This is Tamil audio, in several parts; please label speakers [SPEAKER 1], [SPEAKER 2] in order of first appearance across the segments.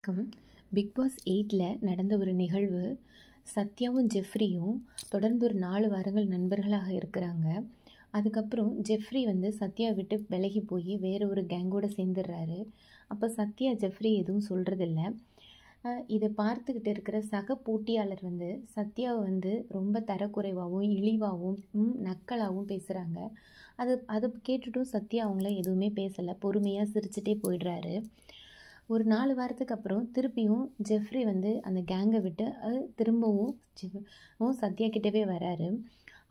[SPEAKER 1] வணக்கம். பிக் பாஸ் 8ல நடந்த ஒரு நிகழ்வு. சத்யாவும் ஜெஃப்ரியும் தொடர்ந்து ஒரு 4 வாரங்கள் நண்பர்களாக இருக்கிறாங்க. அதுக்கப்புறம் ஜெஃப்ரி சத்யா விட்டு விலகி போய் வேற ஒரு கேங்கோட சேர்ந்துடுறாரு. அப்போ சத்யா ஜெஃப்ரி எதுவும் சொல்கிறதில்ல. இதை பார்த்துக்கிட்டு இருக்கிற சக போட்டியாளர் சத்யாவை ரொம்ப தரக்குறைவாகவும் இழிவாகவும் நக்கலாகவும் பேசுகிறாங்க. அதை கேட்டுட்டும் சத்யா அவங்கள எதுவுமே பேசலை, பொறுமையாக சிரிச்சுட்டே போயிடுறாரு. ஒரு 4 வாரத்துக்கு அப்புறம் திருப்பியும் ஜெஃப்ரி அந்த கேங்கை விட்டு திரும்பவும் சத்யா கிட்டவே வராரு.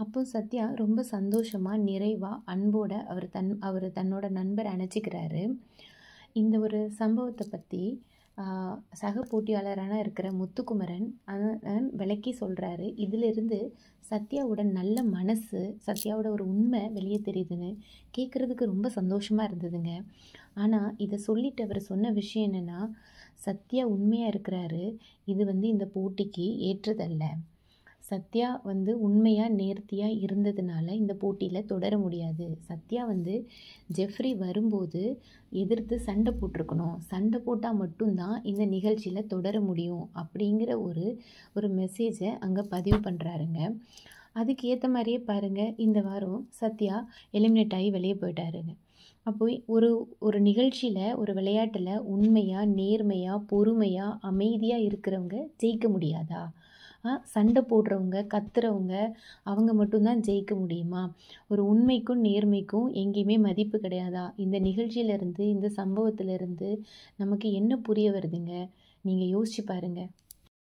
[SPEAKER 1] அப்போ சத்யா ரொம்ப சந்தோஷமாக நிறைவாக அன்போட அவர் தன்னோட நண்பரை அணைச்சிக்கிறாரு. இந்த ஒரு சம்பவத்தை பற்றி சக போட்டியாளரான இருக்கிற முத்துக்குமரன் விளக்கி சொல்கிறாரு. இதிலிருந்து சத்யாவோட நல்ல மனசு, சத்யாவோட ஒரு உண்மை வெளியே தெரியுதுன்னு கேட்குறதுக்கு ரொம்ப சந்தோஷமாக இருந்ததுங்க. ஆனால் இதை சொல்லிட்டு அவர் சொன்ன விஷயம் என்னென்னா, சத்யா உண்மையாக இருக்கிறாரு, இது இந்த போட்டிக்கு ஏற்றதல்ல. சத்யா உண்மையாக நேர்த்தியாக இருந்ததுனால இந்த போட்டியில் தொடர முடியாது. சத்யா ஜெஃப்ரி வரும்போது எதிர்த்து சண்டை போட்டிருக்கணும், சண்டை போட்டால் மட்டும்தான் இந்த நிகழ்ச்சியில் தொடர முடியும் அப்படிங்கிற ஒரு மெசேஜை அங்கே பதிவு பண்ணுறாருங்க. அதுக்கு ஏற்ற மாதிரியே பாருங்கள், இந்த வாரம் சத்யா எலிமினேட் ஆகி வெளியே போயிட்டாருங்க. அப்போ ஒரு நிகழ்ச்சியில், ஒரு விளையாட்டில் உண்மையாக நேர்மையாக பொறுமையாக அமைதியாக இருக்கிறவங்க ஜெயிக்க முடியாதா? சண்டை போடுறவங்க, கத்துறவங்க, அவங்க மட்டும்தான் ஜெயிக்க முடியுமா? ஒரு உண்மைக்கும் நேர்மைக்கும் எங்கேயுமே மதிப்பு கிடையாதா? இந்த நிகழ்ச்சியிலேருந்து, இந்த சம்பவத்திலேருந்து நமக்கு என்ன புரிய வருதுங்க? நீங்கள் யோசிச்சு பாருங்கள்.